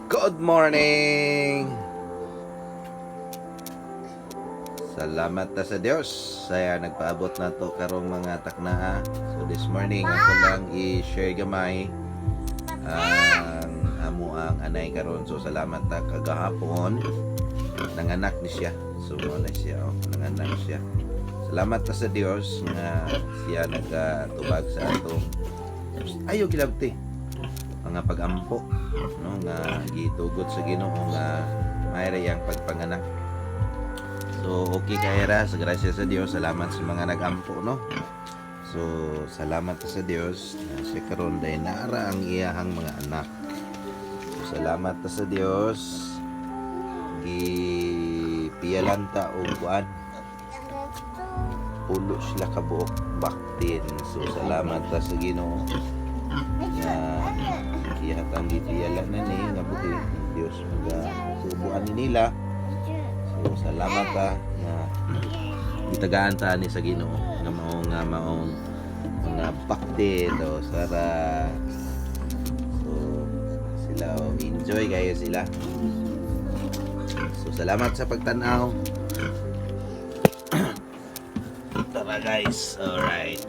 Good morning! Salamat ta sa Dios. Saya nagpaabot na to karong mga takna. So this morning ako lang i-share gamay ang amo ang anay karon. So salamat ta kagahapon nanganak ni siya. So mo na siya nanganak siya. Salamat ta sa Dios nga siya nagatubag sa atong ayo gilabti mga pag-ampo no nga gitugot sa Ginoo nga mayroy ang pagpanganak. So okay kaya sa grasya sa Dios, salamat sa mga nag-ampo no. So salamat sa Dios na siya karon day naara ang iyahang mga anak. So salamat sa Dios gipiyalanta og kuan pulo sila kabuok baktin. So salamat sa Ginoo nga ihatang gipiyala na ni nga buti Dios magasubuan ni nila. So salamat na itagaan ta ni sa Ginoo nga maong mga baktin o sara. So sila enjoy kayo sila. So salamat sa pagtanaw. Tara guys, alright.